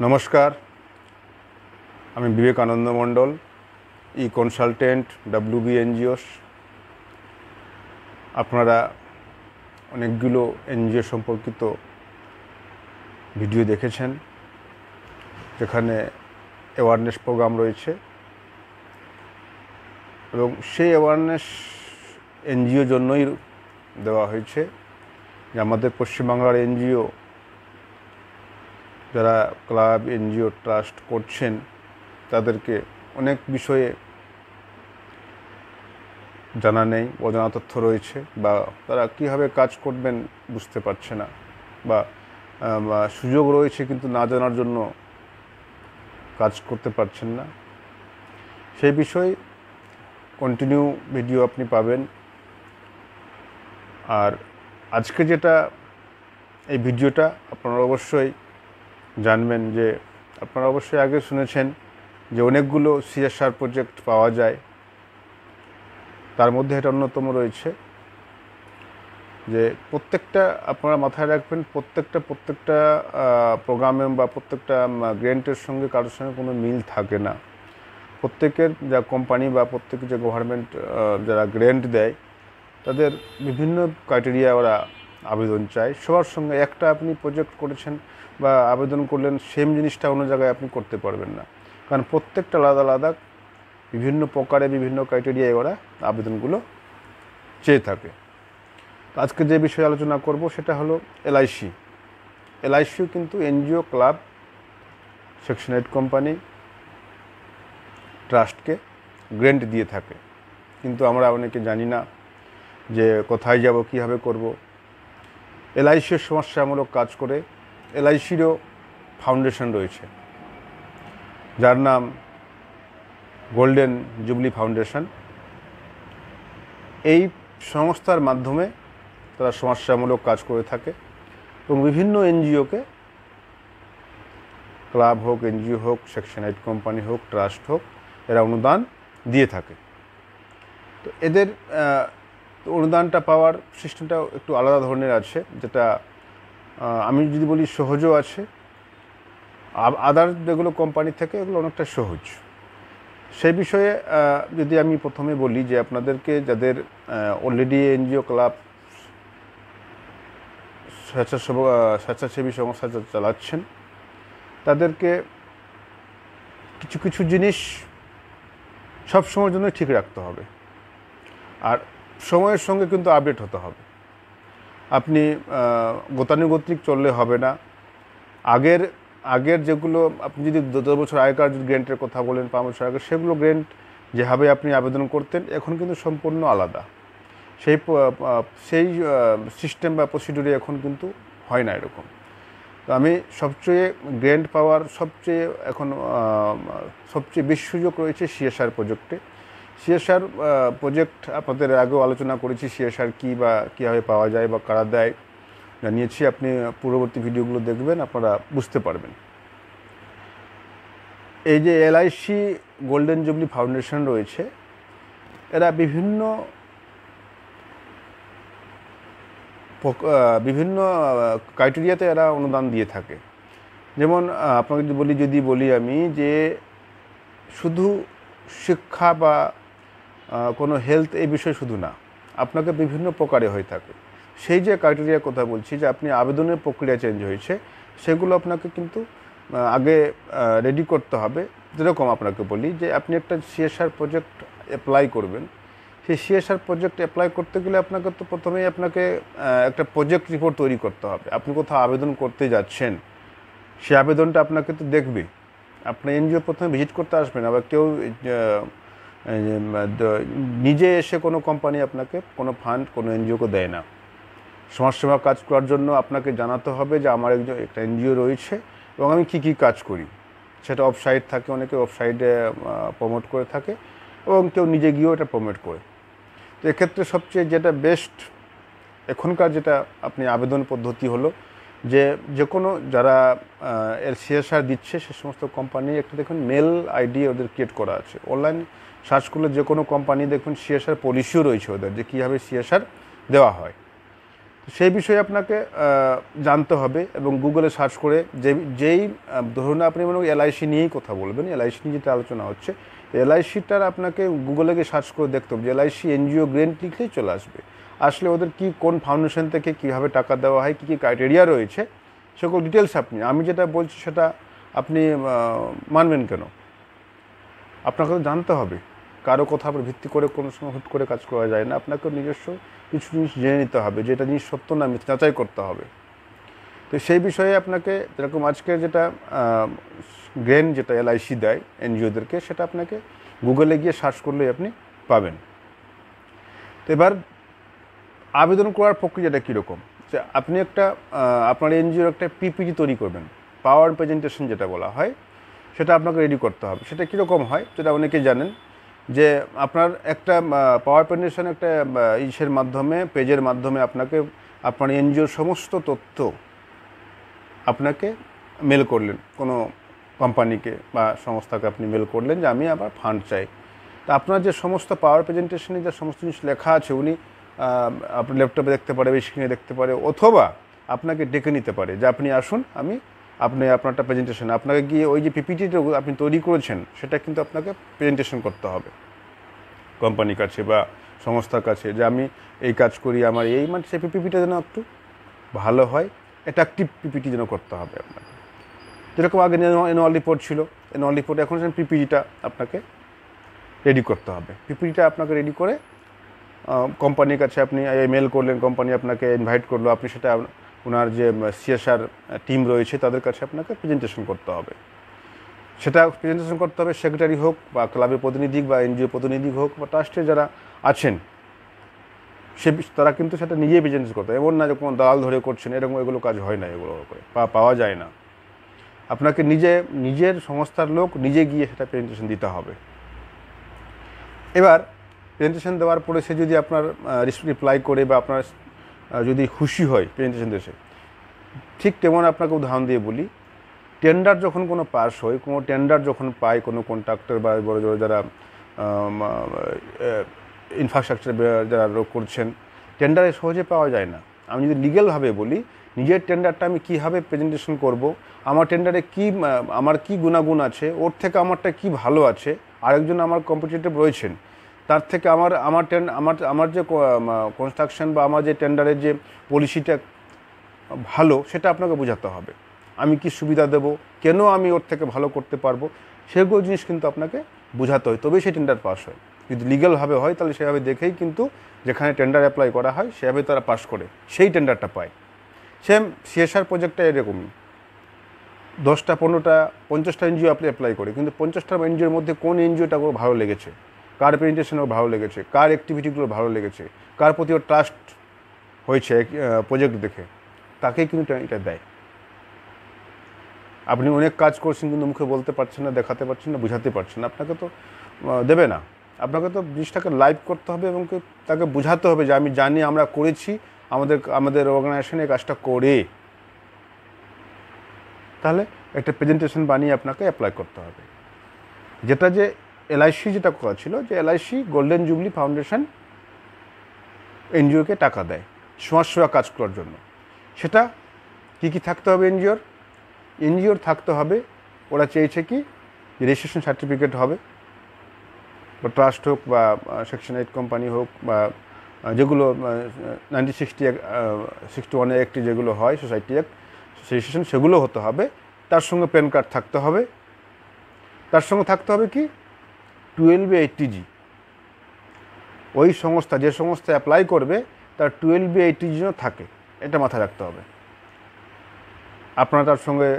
নমস্কার, আমি বিবেকানন্দ মণ্ডল, ই consultant, WB NGOs. আপনারা অনেকগুলো এনজিও সম্পর্কিত ভিডিও দেখেছেন, যেখানে অ্যাওয়ারনেস প্রোগ্রাম রয়েছে এবং সেই অ্যাওয়ারনেস এনজিও জন্যই দেওয়া হয়েছে যে আমাদের পশ্চিমবাংলার এনজিও যারা ক্লাব, এনজিও, ট্রাস্ট করছেন তাদেরকে অনেক বিষয়ে জানা নেই, অজানা তথ্য রয়েছে, বা তারা কীভাবে কাজ করবেন বুঝতে পারছে না, বা সুযোগ রয়েছে কিন্তু না জানার জন্য কাজ করতে পারছেন না। সেই বিষয়ে কন্টিনিউ ভিডিও আপনি পাবেন। আর আজকে যেটা এই ভিডিওটা আপনারা অবশ্যই জানবেন যে আপনারা অবশ্যই আগে শুনেছেন যে অনেকগুলো CSR প্রজেক্ট পাওয়া যায়, তার মধ্যে এটা অন্যতম রয়েছে যে প্রত্যেকটা আপনারা মাথায় রাখবেন, প্রত্যেকটা প্রোগ্রামে বা প্রত্যেকটা গ্র্যান্টের সঙ্গে কারোর সঙ্গে কোনো মিল থাকে না। প্রত্যেকের যা কোম্পানি বা প্রত্যেকের যে গভর্নমেন্ট যারা গ্র্যান্ট দেয় তাদের বিভিন্ন ক্রাইটেরিয়া ওরা আবেদন চায়। সবার সঙ্গে একটা আপনি প্রজেক্ট করেছেন বা আবেদন করলেন, সেম জিনিসটা অন্য জায়গায় আপনি করতে পারবেন না, কারণ প্রত্যেকটা আলাদা আলাদা বিভিন্ন প্রকারে বিভিন্ন ক্রাইটেরিয়ায় ওরা আবেদনগুলো চেয়ে থাকে। আজকে যে বিষয়ে আলোচনা করব সেটা হলো এলআইসিও কিন্তু এনজিও, ক্লাব, সেকশন 8 কোম্পানি, ট্রাস্টকে গ্র্যান্ট দিয়ে থাকে, কিন্তু আমরা অনেকে জানি না যে কোথায় যাব, কীভাবে করব। এলআইসিও সমস্যামূলক কাজ করে। এলআইসিরও ফাউন্ডেশন রয়েছে যার নাম গোল্ডেন জুবলি ফাউন্ডেশন। এই সংস্থার মাধ্যমে তারা সমস্যামূলক কাজ করে থাকে এবং বিভিন্ন এনজিওকে, ক্লাব হোক, এনজিও হোক, সেকশন 8 কোম্পানি হোক, ট্রাস্ট হোক, এরা অনুদান দিয়ে থাকে। তো এদের অনুদানটা পাওয়ার সিস্টেমটা একটু আলাদা ধরনের আছে, যেটা আমি যদি বলি সহজও আছে, আদার যেগুলো কোম্পানি থেকে এগুলো অনেকটা সহজ। সেই বিষয়ে যদি আমি প্রথমে বলি যে আপনাদেরকে যাদের অলরেডি এনজিও, ক্লাব, স্বেচ্ছাসেবী সংস্থা চালাচ্ছেন, তাদেরকে কিছু কিছু জিনিস সবসময়ের জন্য ঠিক রাখতে হবে, আর সময়ের সঙ্গে কিন্তু আপডেট হতে হবে। আপনি গতানুগতিক চললে হবে না। আগের যেগুলো আপনি যদি 10 বছর আগেকার যদি গ্র্যান্টের কথা বলেন, 5 বছর আগে, সেগুলো গ্র্যান্ট যেভাবে আপনি আবেদন করতেন এখন কিন্তু সম্পূর্ণ আলাদা। সেই সিস্টেম বা প্রসিডিউরে এখন কিন্তু হয় না এরকম। তো আমি গ্র্যান্ট পাওয়ার সবচেয়ে বেশি সুযোগ রয়েছে CSR প্রজেক্টে। CSR প্রজেক্ট আপনাদের আগেও আলোচনা করেছি, CSR কী বা কীভাবে পাওয়া যায় বা কারা দেয় জানিয়েছি। আপনি পূর্ববর্তী ভিডিওগুলো দেখবেন, আপনারা বুঝতে পারবেন। এই যে এলআইসি গোল্ডেন জুবলি ফাউন্ডেশন রয়েছে, এরা বিভিন্ন ক্রাইটেরিয়াতে এরা অনুদান দিয়ে থাকে। যেমন আপনাকে যদি বলি আমি যে শুধু শিক্ষা বা কোনো হেলথ এই বিষয় শুধু না, আপনাকে বিভিন্ন প্রকারে হয়ে থাকে। সেই যে ক্রাইটেরিয়ার কথা বলছি, যে আপনি আবেদনের প্রক্রিয়া চেঞ্জ হয়েছে, সেগুলো আপনাকে কিন্তু আগে রেডি করতে হবে। যেরকম আপনাকে বলি যে আপনি একটা CSR প্রজেক্ট অ্যাপ্লাই করবেন, সেই CSR প্রজেক্ট অ্যাপ্লাই করতে গেলে আপনাকে তো প্রথমেই একটা প্রজেক্ট রিপোর্ট তৈরি করতে হবে। আপনি কোথাও আবেদন করতে যাচ্ছেন, সেই আবেদনটা আপনাকে তো দেখবে। আপনি এনজিও প্রথমে ভিজিট করতে আসবেন, আবার কেউ নিজে এসে কোনো কোম্পানি আপনাকে কোনো ফান্ড কোনো এনজিওকে দেয় না। সমাজসেবা কাজ করার জন্য আপনাকে জানাতে হবে যে আমার একটা এনজিও রয়েছে এবং আমি কী কাজ করি। সেটা অফসাইট থাকে, অনেকে অফসাইটে প্রমোট করে থাকে এবং কেউ নিজে গিয়েও এটা প্রমোট করে। তো এক্ষেত্রে সবচেয়ে যেটা বেস্ট এখনকার যেটা আপনি আবেদন পদ্ধতি হলো যে কোনো যারা এর CSR দিচ্ছে সে সমস্ত কোম্পানি একটা দেখুন মেল আইডি ওদের ক্রিয়েট করা আছে। অনলাইন সার্চ করলে যে কোনো কোম্পানি দেখুন CSR পলিসিও রয়েছে ওদের, যে কীভাবে CSR দেওয়া হয়। সেই বিষয়ে আপনাকে জানতে হবে এবং গুগলে সার্চ করে যেই ধরুন আপনি মনে করেন এলআইসি নিয়েই কথা বলবেন, এলআইসি নিয়ে যেটা আলোচনা হচ্ছে, এলআইসিটার আপনাকে গুগলে গিয়ে সার্চ করে দেখতে হবে যে এলআইসি এনজিও গ্রেন্ট লিখলেই চলে আসবে। আসলে ওদের কি কোন ফাউন্ডেশন থেকে কীভাবে টাকা দেওয়া হয়, কী কী ক্রাইটেরিয়া রয়েছে, সকল ডিটেলস আমি যেটা বলছি সেটা আপনি মানবেন কেন? আপনাকে তো জানতে হবে। কারো কথার উপর ভিত্তি করে কোনো সময় হুট করে কাজ করা যায় না। আপনাকে নিজস্ব কিছু জিনিস জেনে নিতে হবে, যে এটা জিনিস সত্য না মিথ্যা যাচাই করতে হবে। তো সেই বিষয়ে আপনাকে যেরকম আজকে যেটা গ্রেন্ট যেটা এলআইসি দেয় এনজিওদেরকে, সেটা আপনাকে গুগলে গিয়ে সার্চ করলেই আপনি পাবেন। তো এবার আবেদন করার প্রক্রিয়াটা কীরকম, যে আপনি একটা আপনার এনজিওর একটা পিপিটি তৈরি করবেন, পাওয়ার প্রেজেন্টেশন যেটা বলা হয়, সেটা আপনাকে রেডি করতে হবে। সেটা কীরকম হয় যেটা অনেকেই জানেন, যে আপনার একটা পাওয়ার প্রেজেন্টেশন একটা ইসের মাধ্যমে, পেজের মাধ্যমে আপনাকে আপনার এনজিওর সমস্ত তথ্য আপনাকে মেল করলেন, কোনো কোম্পানিকে বা সংস্থাকে আপনি মেল করলেন যে আমি আবার ফান্ড চাই। তা আপনার যে সমস্ত পাওয়ার প্রেজেন্টেশনে যে সমস্ত জিনিস লেখা আছে, উনি আপনার ল্যাপটপে দেখতে পারে, স্ক্রিনে দেখতে পারে, অথবা আপনাকে ডেকে নিতে পারে যে আপনি আসুন, আপনি আপনারটা প্রেজেন্টেশন, আপনাকে গিয়ে ওই যে পিপিটিটা আপনি তৈরি করেছেন সেটা কিন্তু আপনাকে প্রেজেন্টেশন করতে হবে কোম্পানির কাছে বা সংস্থার কাছে, যে আমি এই কাজ করি, আমার এই মানে সেই পিপিটিটা যেন একটু ভালো হয়, অ্যাট্রাকটিভ পিপিটি যেন করতে হবে আপনাকে। যেরকম আগে অ্যানুয়াল রিপোর্ট ছিল, অ্যানুয়াল রিপোর্ট, এখন পিপিটিটা আপনাকে রেডি করতে হবে। পিপিটিটা আপনাকে রেডি করে কোম্পানির কাছে আপনি মেল করলেন, কোম্পানি আপনাকে ইনভাইট করলো, আপনি সেটা ওনার যে সিএসআর টিম রয়েছে তাদের কাছে আপনাকে প্রেজেন্টেশন করতে হবে। সেটা প্রেজেন্টেশন করতে হবে সেক্রেটারি হোক বা ক্লাবের প্রতিনিধি বা এনজিও প্রতিনিধি হোক বা ট্রাস্টে যারা আছেন, তারা কিন্তু সেটা নিজেই প্রেজেন্টেশন করতে হবে। এমন না যে কোনো দালাল ধরে করছেন, এরকম এগুলো কাজ হয় না, এগুলো করে পাওয়া যায় না। আপনাকে নিজের সংস্থার লোক নিজে গিয়ে সেটা প্রেজেন্টেশন দিতে হবে। এবার প্রেজেন্টেশন দেওয়ার পরে সে যদি আপনার রিপ্লাই করে বা আপনার যদি খুশি হয় প্রেজেন্টেশন দেশে, ঠিক তেমন আপনাকে উদাহরণ দিয়ে বলি, টেন্ডার যখন কোনো পাস হয়, কোনো টেন্ডার যখন পায় কোনো কন্ট্রাক্টর বা বড় বড় যারা ইনফ্রাস্ট্রাকচার যারা করছেন, টেন্ডারে সহজে পাওয়া যায় না। আমি যদি লিগ্যালভাবে বলি, নিজের টেন্ডারটা আমি কীভাবে প্রেজেন্টেশন করব, আমার টেন্ডারে আমার কি গুণাগুণ আছে, ওর থেকে আমারটা কি ভালো আছে, আরেকজন আমার কম্পিটিটর রয়েছেন, তার থেকে আমার যে কনস্ট্রাকশন বা আমার যে টেন্ডারের যে পলিসিটা ভালো, সেটা আপনাকে বোঝাতে হবে। আমি কি সুবিধা দেব, কেন আমি ওর থেকে ভালো করতে পারবো, সেগুলো জিনিস কিন্তু আপনাকে বোঝাতে হয়, তবেই সেই টেন্ডার পাস হয়। যদি লিগ্যালভাবে হয় তাহলে সেভাবে দেখেই কিন্তু যেখানে টেন্ডার অ্যাপ্লাই করা হয় সেভাবে তারা পাস করে সেই টেন্ডারটা পায়। সেম সিএসআর প্রজেক্টটা এরকমই, 10টা 15টা 50টা এনজিও আপনি অ্যাপ্লাই করে, কিন্তু 50টা এনজিওর মধ্যে কোন এনজিওটা ওর ভালো লেগেছে, কার প্রেজেন্টেশন ওর ভালো লেগেছে, কার অ্যাক্টিভিটিগুলো ভালো লেগেছে, কার প্রতি ওর ট্রাস্ট হয়েছে প্রজেক্ট দেখে, তাকেই কিন্তু এটা দেয়। আপনি অনেক কাজ করছেন কিন্তু মুখে বলতে পারছেন না, দেখাতে পারছেন না, বোঝাতে পারছেন না, আপনাকে তো দেবে না। আপনাকে তো জিনিসটাকে লাইভ করতে হবে এবং তাকে বোঝাতে হবে যে আমি জানি, আমরা করেছি, আমাদের অর্গানাইজেশনে এই কাজটা করে, তাহলে একটা প্রেজেন্টেশন বানিয়ে আপনাকে অ্যাপ্লাই করতে হবে। যেটা যে এলআইসি যেটা কথা ছিল, যে এলআইসি গোল্ডেন জুবলি ফাউন্ডেশন এনজিওকে টাকা দেয় সমাজসেবা কাজ করার জন্য। সেটা কী থাকতে হবে এনজিওর থাকতে হবে, ওরা চেয়েছে কি রেজিস্ট্রেশন সার্টিফিকেট হবে, বা ট্রাস্ট হোক বা সেকশন 8 কোম্পানি হোক বা যেগুলো 1961 একটি যেগুলো হয় সোসাইটি অ্যাক্ট, রেজিস্ট্রেশন সেগুলো হতে হবে। তার সঙ্গে প্যান কার্ড থাকতে হবে, তার সঙ্গে থাকতে হবে কি 12A80G। ওই সংস্থা যে সংস্থা অ্যাপ্লাই করবে তার 12A80G যেন থাকে, এটা মাথায় রাখতে হবে। আপনারা তার সঙ্গে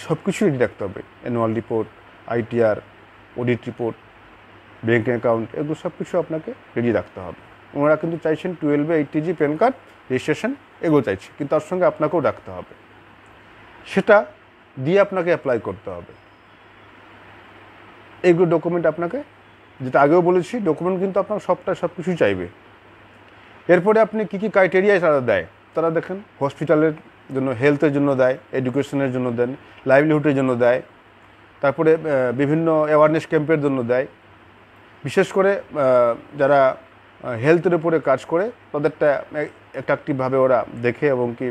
সব কিছুই রেডি রাখতে হবে, annual report, ITR, audit report, bank account, এগুলো সব কিছু আপনাকে রেডি রাখতে হবে। ওনারা কিন্তু চাইছেন 12A80G, প্যান কার্ড, রেজিস্ট্রেশন, এগুলো চাইছে, কিন্তু তার সঙ্গে আপনাকেও রাখতে হবে। সেটা দিয়ে আপনাকে অ্যাপ্লাই করতে হবে। এইগুলো ডকুমেন্ট আপনাকে, যেটা আগেও বলেছি, ডকুমেন্ট কিন্তু আপনার সব কিছুই চাইবে। এরপরে আপনি কী ক্রাইটেরিয়া তারা দেয়, তারা দেখেন হসপিটালের জন্য, হেলথের জন্য দেয়, এডুকেশনের জন্য দেন, লাইভলিহুডের জন্য দেয়, তারপরে বিভিন্ন অ্যাওয়ারনেস ক্যাম্পের জন্য দেয়। বিশেষ করে যারা হেলথের উপরে কাজ করে তাদেরটা অ্যাট্রাকটিভভাবে ওরা দেখে এবং কি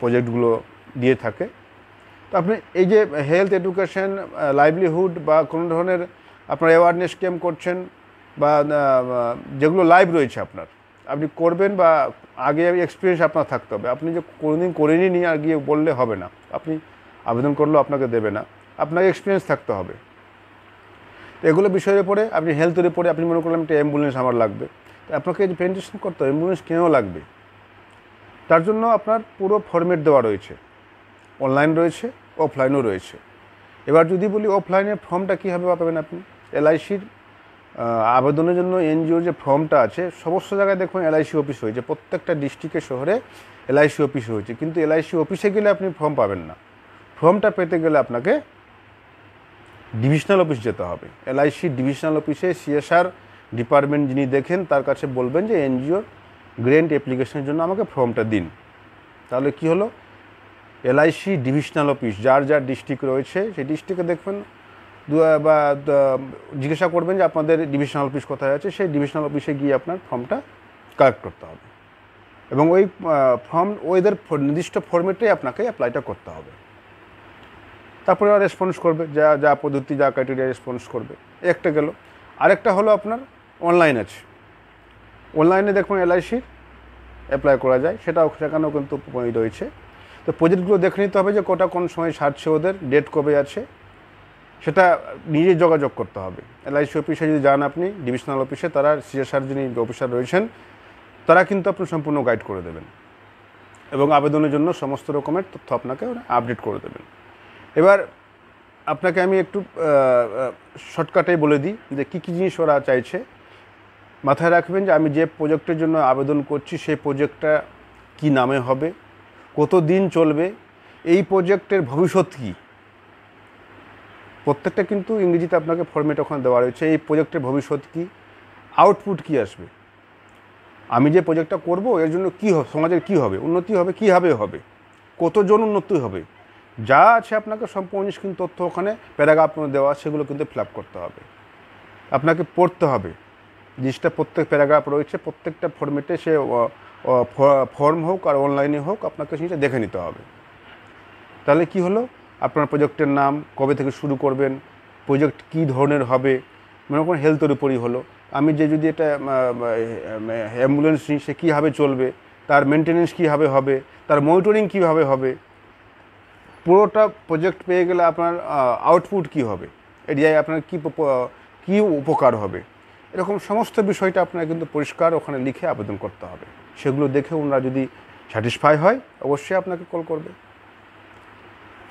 প্রজেক্টগুলো দিয়ে থাকে। তো আপনি এই যে হেলথ এডুকেশন, লাইভলিহুড বা কোনো ধরনের আপনার অ্যাওয়ারনেস ক্যাম্প করছেন বা যেগুলো লাইভ রয়েছে আপনি করবেন বা আগে এক্সপিরিয়েন্স আপনার থাকতে হবে। আপনি যে কোনোদিন করেনি নিয়ে আর গিয়ে বললে হবে না, আপনি আবেদন করলেও আপনাকে দেবে না, আপনাকে এক্সপিরিয়েন্স থাকতে হবে। তো এগুলো বিষয়ের উপরে আপনি হেলথের উপরে আপনি মনে করলেন একটা অ্যাম্বুলেন্স আমার লাগবে, তো আপনাকে প্রেজেন্টেশন করতে হবে অ্যাম্বুলেন্স কেন লাগবে। তার জন্য আপনার পুরো ফরম্যাট দেওয়া রয়েছে, অনলাইন রয়েছে, অফলাইনও রয়েছে। এবার যদি বলি অফলাইনে ফর্মটা কীভাবে পাবেন আপনি, এলআইসির আবেদনের জন্য এনজিওর যে ফর্মটা আছে সমস্ত জায়গায় দেখুন এলআইসি অফিস হয়েছে, প্রত্যেকটা ডিস্ট্রিক্টের শহরে এলআইসি অফিস হয়েছে, কিন্তু এলআইসি অফিসে গেলে আপনি ফর্ম পাবেন না। ফর্মটা পেতে গেলে আপনাকে ডিভিশনাল অফিস যেতে হবে। এলআইসি ডিভিশনাল অফিসে সিএসআর ডিপার্টমেন্ট যিনি দেখেন তার কাছে বলবেন যে এনজিওর গ্র্যান্ট অ্যাপ্লিকেশনের জন্য আমাকে ফর্মটা দিন। তাহলে কি হলো, এলআইসি ডিভিশনাল অফিস যার যার ডিস্ট্রিক্ট রয়েছে সেই ডিস্ট্রিক্টে দেখবেন বা জিজ্ঞাসা করবেন যে আপনাদের ডিভিশনাল অফিস কোথায় আছে, সেই ডিভিশনাল অফিসে গিয়ে আপনার ফর্মটা কালেক্ট করতে হবে এবং ওই ফর্ম ওদের নির্দিষ্ট ফর্মেটেই আপনাকে অ্যাপ্লাইটা করতে হবে। তারপরে আর রেসপন্স করবে, যা যা পদ্ধতি যা ক্রাইটেরিয়া রেসপন্স করবে, একটা গেল। আরেকটা হলো আপনার অনলাইন আছে, অনলাইনে দেখুন এলআইসির অ্যাপ্লাই করা যায়, সেখানেও কিন্তু রয়েছে। তো প্রজেক্টগুলো দেখে নিতে হবে যে কোটা কোন সময় ছাড়ছে, ওদের ডেট কবে আছে, সেটা নিজে যোগাযোগ করতে হবে। এলআইসি অফিসে যদি যান আপনি ডিভিশনাল অফিসে, তারা সিএসআর যিনি অফিসার রয়েছেন তারা কিন্তু আপনি সম্পূর্ণ গাইড করে দেবেন এবং আবেদনের জন্য সমস্ত রকমের তথ্য আপনাকে আপডেট করে দেবেন। এবার আপনাকে আমি একটু শর্টকাটেই বলে দিই যে কী কী জিনিস ওরা চাইছে। মাথায় রাখবেন যে আমি যে প্রজেক্টের জন্য আবেদন করছি সেই প্রজেক্টটা কী নামে হবে, কত দিন চলবে, এই প্রজেক্টের ভবিষ্যৎ কী, প্রত্যেকটা কিন্তু ইংরেজিতে আপনাকে ফরম্যাট ওখানে দেওয়া রয়েছে। এই প্রজেক্টের ভবিষ্যৎ কী, আউটপুট কী আসবে, আমি যে প্রজেক্টটা করব এর জন্য কী হবে, সমাজের কী হবে, উন্নতি হবে, কীভাবে হবে, কতজন উন্নতি হবে, যা আছে আপনাকে সম্পূর্ণ কিন্তু তথ্য ওখানে প্যারাগ্রাফ দেওয়া, সেগুলো কিন্তু ফিল আপ করতে হবে, আপনাকে পড়তে হবে জিনিসটা। প্রত্যেক প্যারাগ্রাফ রয়েছে, প্রত্যেকটা ফরম্যাটে, সে ফর্ম হোক আর অনলাইনে হোক, আপনাকে সেটা দেখে নিতে হবে। তাহলে কি হলো, আপনার প্রজেক্টের নাম, কবে থেকে শুরু করবেন, প্রজেক্ট কী ধরনের হবে, মনে করুন হেলথের উপরই হলো, আমি যদি এটা অ্যাম্বুলেন্স নিই সে কীভাবে চলবে, তার মেনটেনেন্স কীভাবে হবে, তার মনিটরিং কীভাবে হবে, পুরোটা প্রজেক্ট পেয়ে গেলে আপনার আউটপুট কী হবে, এরিয়ায় আপনার কী উপকার হবে, এরকম সমস্ত বিষয়টা আপনার কিন্তু পরিষ্কার ওখানে লিখে আবেদন করতে হবে। সেগুলো দেখে ওনারা যদি স্যাটিসফাই হয় অবশ্যই আপনাকে কল করবে।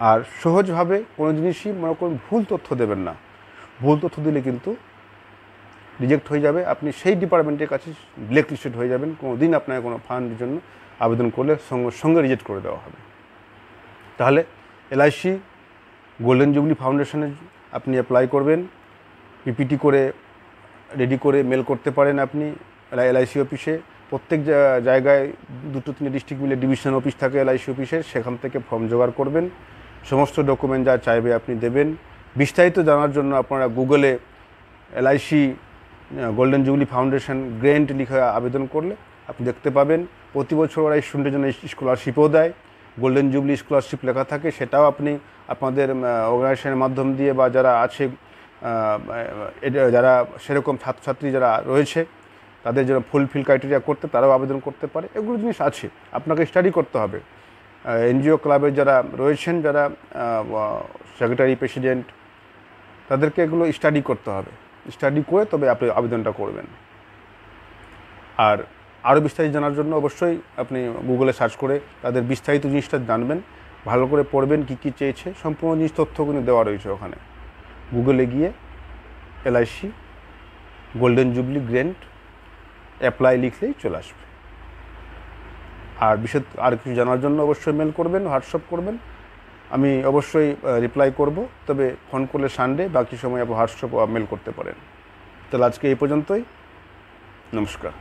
আর সহজভাবে কোনো জিনিসই মনে করুন ভুল তথ্য দেবেন না, ভুল তথ্য দিলে কিন্তু রিজেক্ট হয়ে যাবে, আপনি সেই ডিপার্টমেন্টের কাছে ব্ল্যাক লিস্টেড হয়ে যাবেন, কোনো দিন আপনাকে কোনো ফান্ডের জন্য আবেদন করলে সঙ্গে সঙ্গে রিজেক্ট করে দেওয়া হবে। তাহলে এলআইসি গোল্ডেন জুবলি ফাউন্ডেশনে আপনি অ্যাপ্লাই করবেন, পিপিটি করে রেডি করে মেল করতে পারেন আপনি এলআইসি অফিসে। প্রত্যেক জায়গায় 2-3 ডিস্ট্রিক্ট মিলে ডিভিশনাল অফিস থাকে এলআইসি অফিসের, সেখান থেকে ফর্ম জোগাড় করবেন, সমস্ত ডকুমেন্ট যা চাইবে আপনি দেবেন। বিস্তারিত জানার জন্য আপনারা গুগলে LIC golden jubilee foundation grant লিখে আবেদন করলে আপনি দেখতে পাবেন। প্রতি বছর ওরা স্টুডেন্টের জন্য স্কলারশিপও দেয়, গোল্ডেন জুবলি স্কলারশিপ লেখা থাকে, সেটাও আপনি আপনাদের অর্গানাইজেশনের মাধ্যম দিয়ে বা যারা আছে যারা সেরকম ছাত্রছাত্রী যারা রয়েছে তাদের যারা ফুলফিল ক্রাইটেরিয়া করতে, তারাও আবেদন করতে পারে। এগুলো জিনিস আছে, আপনাকে স্টাডি করতে হবে। এনজিও ক্লাবের যারা রয়েছেন, যারা সেক্রেটারি, প্রেসিডেন্ট, তাদেরকে এগুলো স্টাডি করতে হবে, স্টাডি করে তবে আপনি আবেদনটা করবেন। আর আরও বিস্তারিত জানার জন্য অবশ্যই আপনি গুগলে সার্চ করে তাদের বিস্তারিত জিনিসটা জানবেন, ভালো করে পড়বেন, কী কী চেয়েছে সম্পূর্ণ জিনিস তথ্য কিন্তু দেওয়া রয়েছে ওখানে। গুগলে গিয়ে LIC golden jubilee grant apply লিখলেই চলে আসবে। আর বিশেষ আর কিছু জানার জন্য অবশ্যই মেল করবেন, হোয়াটসঅ্যাপ করবেন, আমি অবশ্যই রিপ্লাই করব। তবে ফোন করলে সানডে, বাকি সময় আপনি হোয়াটসঅ্যাপ মেল করতে পারেন। তাহলে আজকে এই পর্যন্তই, নমস্কার।